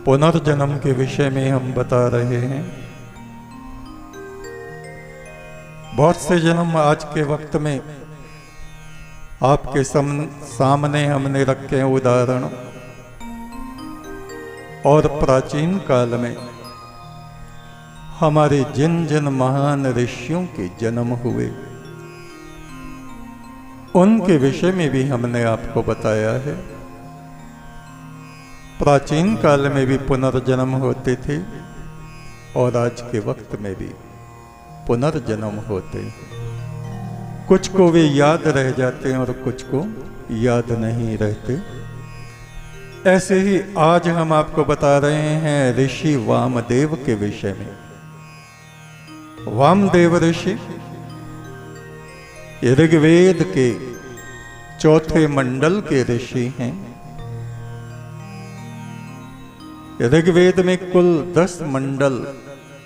पुनर्जन्म के विषय में हम बता रहे हैं। बहुत से जन्म आज के वक्त में आपके सामने हमने रखे हैं उदाहरण, और प्राचीन काल में हमारे जिन जिन महान ऋषियों के जन्म हुए उनके विषय में भी हमने आपको बताया है। प्राचीन काल में भी पुनर्जन्म होते थे और आज के वक्त में भी पुनर्जन्म होते हैं। कुछ को वे याद रह जाते हैं और कुछ को याद नहीं रहते। ऐसे ही आज हम आपको बता रहे हैं ऋषि वामदेव के विषय में। वामदेव ऋषि ऋग्वेद के चौथे मंडल के ऋषि हैं। ऋग्वेद में कुल 10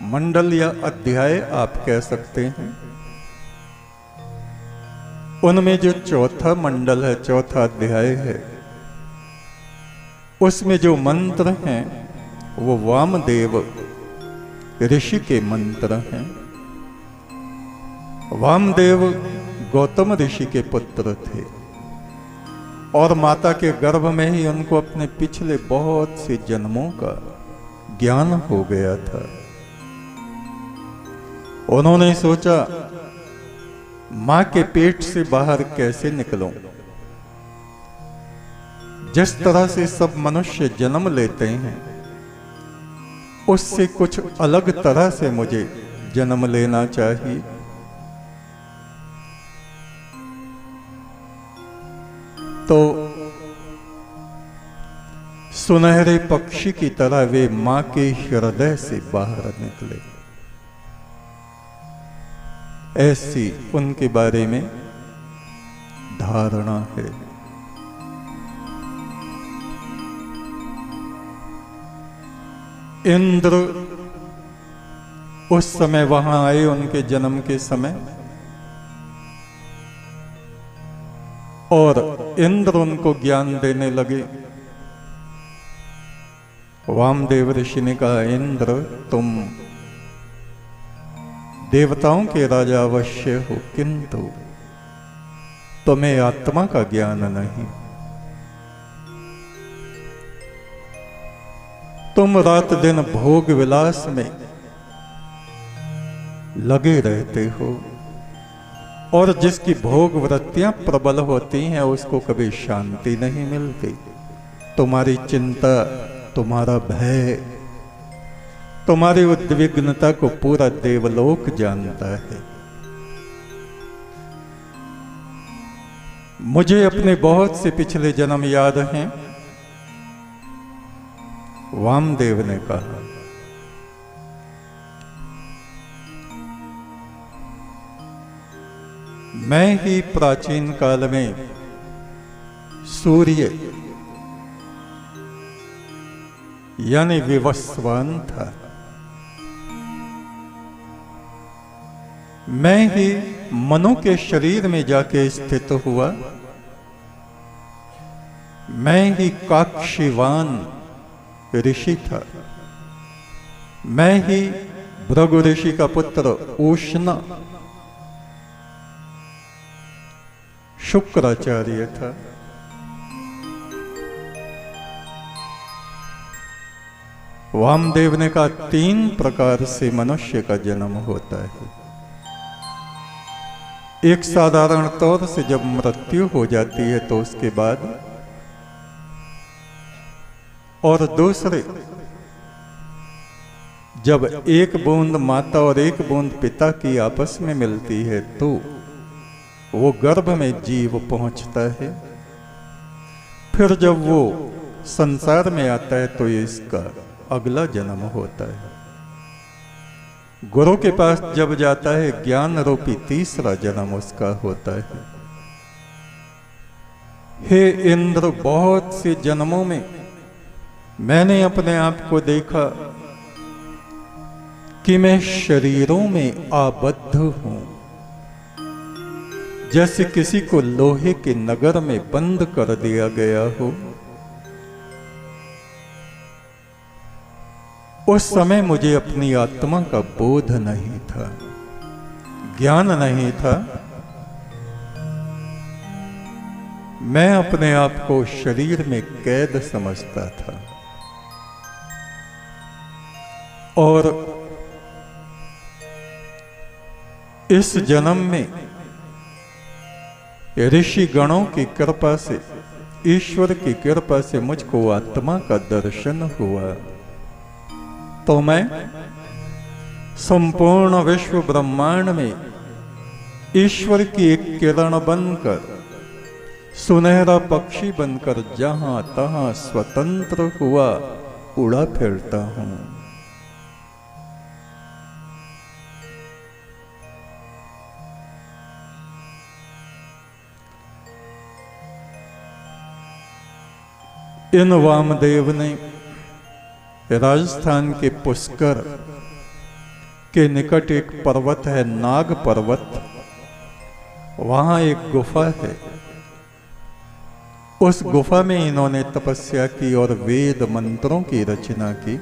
मंडल या अध्याय आप कह सकते हैं। उनमें जो चौथा मंडल है, चौथा अध्याय है, उसमें जो मंत्र हैं वो वामदेव ऋषि के मंत्र हैं। वामदेव गौतम ऋषि के पुत्र थे और माता के गर्भ में ही उनको अपने पिछले बहुत से जन्मों का ज्ञान हो गया था। उन्होंने सोचा मां के पेट से बाहर कैसे निकलूं। जिस तरह से सब मनुष्य जन्म लेते हैं उससे कुछ अलग तरह से मुझे जन्म लेना चाहिए। तो सुनहरे पक्षी की तरह वे मां के हृदय से बाहर निकले। ऐसी उनके बारे में धारणा है। इंद्र उस समय वहां आए उनके जन्म के समय, और इंद्र उनको ज्ञान देने लगे। वामदेव ऋषि ने कहा, इंद्र तुम देवताओं के राजा अवश्य हो, किंतु तुम्हें आत्मा का ज्ञान नहीं। तुम रात दिन भोग विलास में लगे रहते हो, और जिसकी भोग वृत्तियां प्रबल होती हैं उसको कभी शांति नहीं मिलती। तुम्हारी चिंता, तुम्हारा भय, तुम्हारी उद्विग्नता को पूरा देवलोक जानता है। मुझे अपने बहुत से पिछले जन्म याद हैं। वामदेव ने कहा, मैं ही प्राचीन काल में सूर्य यानी विवस्वान था। मैं ही मनु के शरीर में जाके स्थित हुआ। मैं ही काक्षीवान ऋषि था। मैं ही भृगु ऋषि का पुत्र उष्ण शुक्राचार्य था। वामदेव ने कहा, 3 प्रकार से मनुष्य का जन्म होता है। एक साधारण तौर से जब मृत्यु हो जाती है तो उसके बाद, और दूसरे जब एक बूंद माता और एक बूंद पिता की आपस में मिलती है तो वो गर्भ में जीव पहुंचता है। फिर जब वो संसार में आता है तो ये इसका अगला जन्म होता है। गुरु के पास जब जाता है ज्ञान रूपी तीसरा जन्म उसका होता है। हे इंद्र, बहुत से जन्मों में मैंने अपने आप को देखा कि मैं शरीरों में आबद्ध हूं, जैसे किसी को लोहे के नगर में बंद कर दिया गया हो। उस समय मुझे अपनी आत्मा का बोध नहीं था, ज्ञान नहीं था। मैं अपने आप को शरीर में कैद समझता था और इस जन्म में ऋषि गणों की कृपा से, ईश्वर की कृपा से मुझको आत्मा का दर्शन हुआ, तो मैं संपूर्ण विश्व ब्रह्मांड में ईश्वर की एक किरण बनकर, सुनहरा पक्षी बनकर जहां तहां स्वतंत्र हुआ उड़ा फिरता हूं। इन वामदेव ने राजस्थान के पुष्कर के निकट एक पर्वत है, नाग पर्वत, वहां एक गुफा है। उस गुफा में इन्होंने तपस्या की और वेद मंत्रों की रचना की।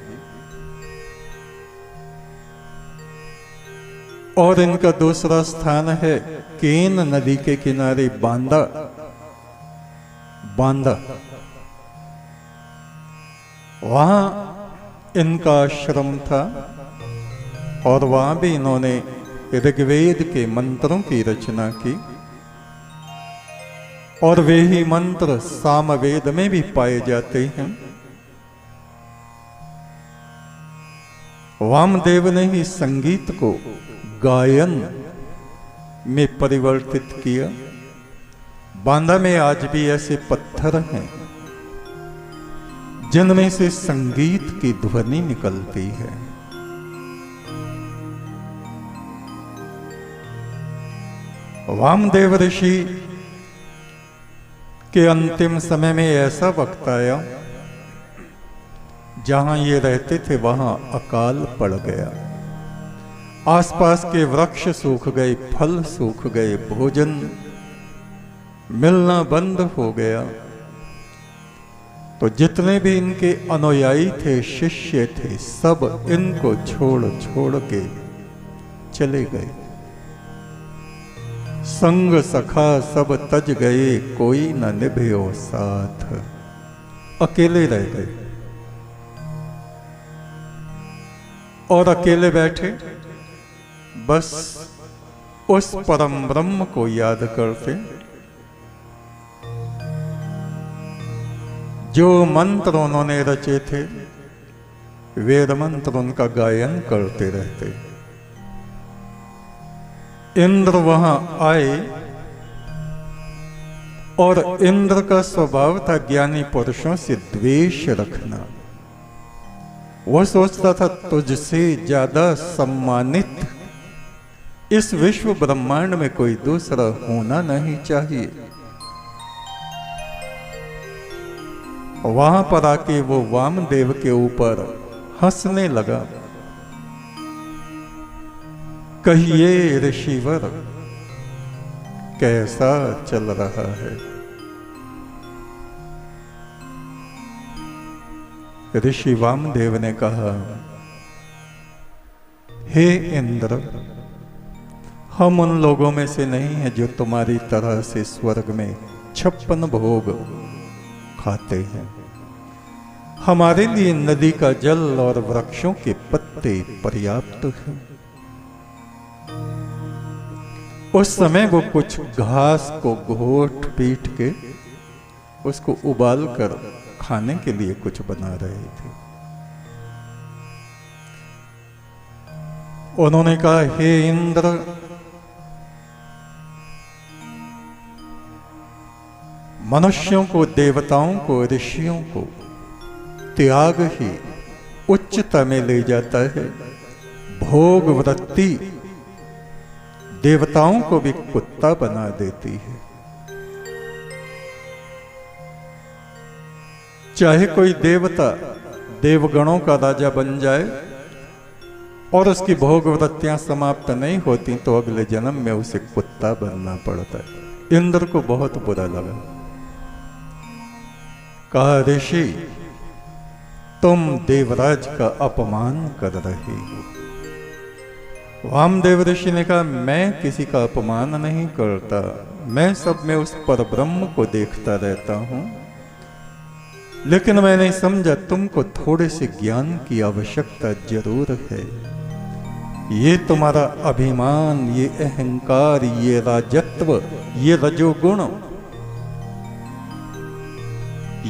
और इनका दूसरा स्थान है केन नदी के किनारे बांदा, वहां इनका आश्रम था और वहां भी इन्होंने ऋग्वेद के मंत्रों की रचना की। और वे ही मंत्र सामवेद में भी पाए जाते हैं। वामदेव ने ही संगीत को गायन में परिवर्तित किया। बांदा में आज भी ऐसे पत्थर हैं जिनमें से संगीत की ध्वनि निकलती है। वामदेव ऋषि के अंतिम समय में ऐसा वक्त आया जहां ये रहते थे वहां अकाल पड़ गया। आसपास के वृक्ष सूख गए, फल सूख गए, भोजन मिलना बंद हो गया। तो जितने भी इनके अनुयायी थे, शिष्य थे, सब इनको छोड़ छोड़ के चले गए। संग सखा सब तज गए, कोई न निभयो साथ। अकेले रह गए और अकेले बैठे बस उस परम ब्रह्म को याद करते। जो मंत्र उन्होंने रचे थे, वेद मंत्र उनका गायन करते रहते। इंद्र वहां आए और इंद्र का स्वभाव था ज्ञानी पुरुषों से द्वेष रखना। वह सोचता था तुझसे ज्यादा सम्मानित इस विश्व ब्रह्मांड में कोई दूसरा होना नहीं चाहिए। वहां पर आके वो वामदेव के ऊपर हंसने लगा। कहिए ऋषिवर कैसा चल रहा है। ऋषि वामदेव ने कहा, हे इंद्र, हम उन लोगों में से नहीं हैं जो तुम्हारी तरह से स्वर्ग में 56 भोग खाते हैं। हमारे लिए नदी का जल और वृक्षों के पत्ते पर्याप्त हैं। उस समय वो कुछ घास को घोट पीट के उसको उबाल कर खाने के लिए कुछ बना रहे थे। उन्होंने कहा, हे इंद्र, मनुष्यों को, देवताओं को, ऋषियों को त्याग ही उच्चता में ले जाता है। भोग वृत्ति देवताओं को भी कुत्ता बना देती है। चाहे कोई देवता देवगणों का राजा बन जाए और उसकी भोग वृत्तियां समाप्त नहीं होती तो अगले जन्म में उसे कुत्ता बनना पड़ता है। इंद्र को बहुत बुरा लगा। कहा, ऋषि, तुम देवराज का अपमान कर रहे हो। वामदेव ऋषि ने कहा, मैं किसी का अपमान नहीं करता, मैं सब में उस परब्रह्म को देखता रहता हूं, लेकिन मैंने समझा तुमको थोड़े से ज्ञान की आवश्यकता जरूर है। ये तुम्हारा अभिमान, ये अहंकार, ये राजत्व, ये रजोगुण,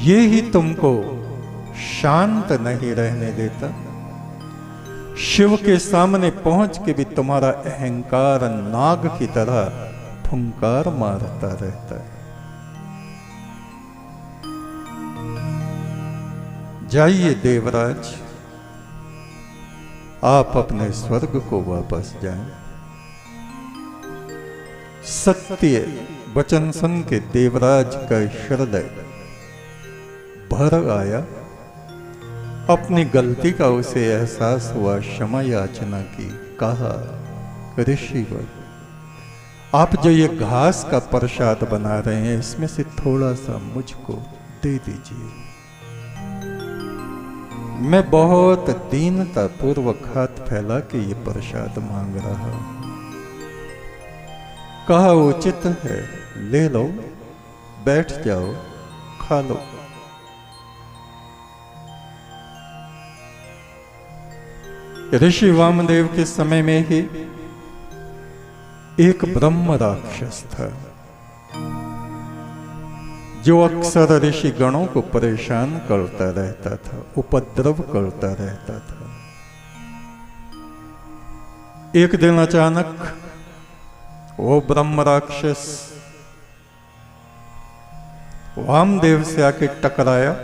ये ही तुमको शांत नहीं रहने देता। शिव के सामने पहुंच के भी तुम्हारा अहंकार नाग की तरह फुंकार मारता रहता है। जाइए देवराज, आप अपने स्वर्ग को वापस जाएं। सत्य वचन सुन के देवराज का हृदय भर आया। अपनी गलती का उसे एहसास हुआ, क्षमा याचना की। कहा, ऋषिवर, आप जो ये घास का प्रसाद बना रहे हैं, इसमें से थोड़ा सा मुझको दे दीजिए। मैं बहुत दीनता पूर्वक हाथ फैला के ये प्रसाद मांग रहा हूं। कहा, उचित है, ले लो, बैठ जाओ, खा लो। ऋषि वामदेव के समय में ही एक ब्रह्म राक्षस था, जो अक्सर ऋषि गणों को परेशान करता रहता था, उपद्रव करता रहता था। एक दिन अचानक वो ब्रह्म राक्षस वामदेव से आके टकराया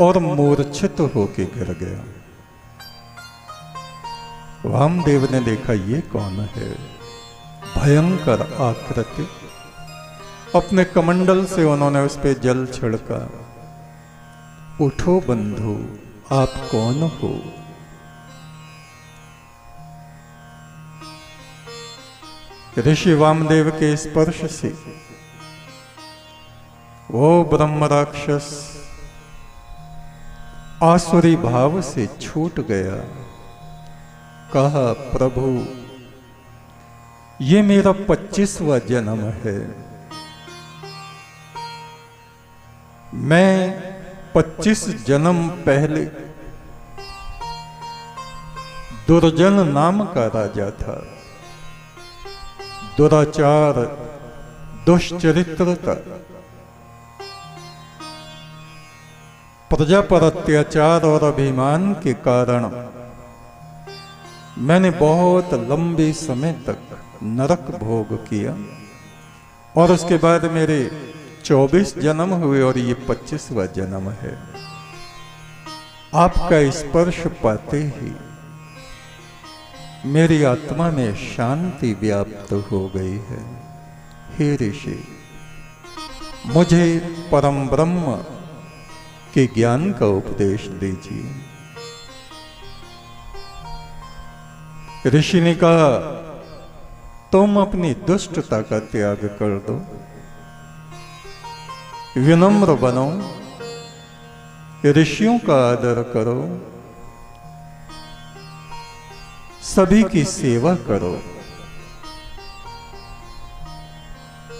और मूर्छित होके गिर गया। वामदेव ने देखा, ये कौन है? भयंकर आकृति। अपने कमंडल से उन्होंने उस पे जल छिड़का। उठो बंधु, आप कौन हो? ऋषि वामदेव के स्पर्श से वो ब्रह्म राक्षस आसुरी भाव से छूट गया। कहा, प्रभु, ये मेरा 25वां जन्म है। मैं 25 जन्म पहले दुर्जन नाम का राजा था। दुराचार, दुष्चरित्रता, प्रजा पर अत्याचार और अभिमान के कारण मैंने बहुत लंबे समय तक नरक भोग किया, और उसके बाद मेरे 24 जन्म हुए और ये 25वां जन्म है। आपका स्पर्श पाते ही मेरी आत्मा में शांति व्याप्त हो गई है। हे ऋषि, मुझे परम ब्रह्म के ज्ञान का उपदेश दीजिए। ऋषि ने कहा, तुम अपनी दुष्टता का त्याग कर दो, विनम्र बनो, ऋषियों का आदर करो, सभी की सेवा करो,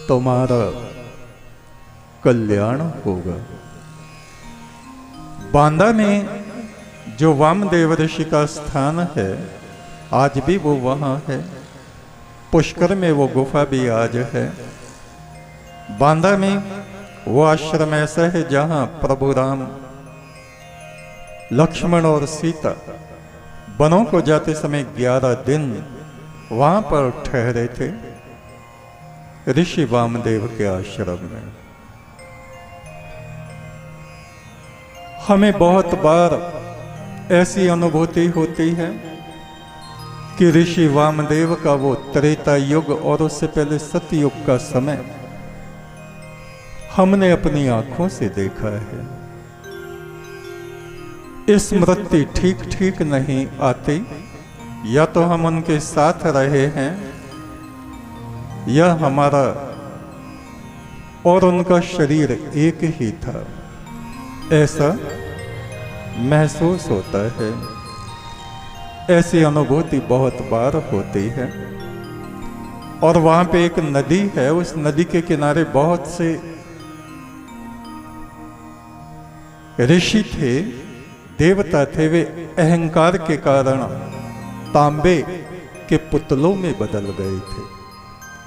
तुम्हारा कल्याण होगा। बांदा में जो वामदेव ऋषि का स्थान है, आज भी वो वहां है। पुष्कर में वो गुफा भी आज है। बांदा में वो आश्रम ऐसा है जहां प्रभु राम, लक्ष्मण और सीता वनों को जाते समय 11 दिन वहां पर ठहरे थे, ऋषि वामदेव के आश्रम में। हमें बहुत बार ऐसी अनुभूति होती है कि ऋषि वामदेव का वो त्रेता युग और उससे पहले सतयुग का समय हमने अपनी आंखों से देखा है। स्मृति ठीक ठीक नहीं आती, या तो हम उनके साथ रहे हैं या हमारा और उनका शरीर एक ही था, ऐसा महसूस होता है। ऐसी अनुभूति बहुत बार होती है। और वहां पे एक नदी है, उस नदी के किनारे बहुत से ऋषि थे, देवता थे। वे अहंकार के कारण तांबे के पुतलों में बदल गए थे।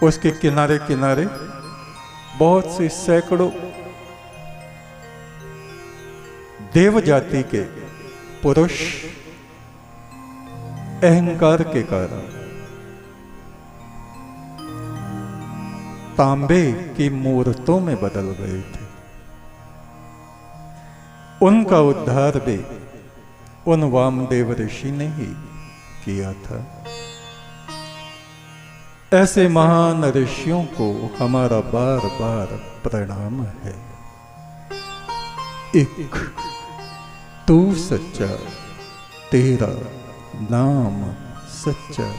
उसके किनारे किनारे बहुत से सैकड़ों देव जाति के पुरुष अहंकार के कारण तांबे की मूर्तों में बदल गए थे। उनका उद्धार भी उन वामदेव ऋषि ने ही किया था। ऐसे महान ऋषियों को हमारा बार बार प्रणाम है। एक तू सच्चा, तेरा नाम सच्चा।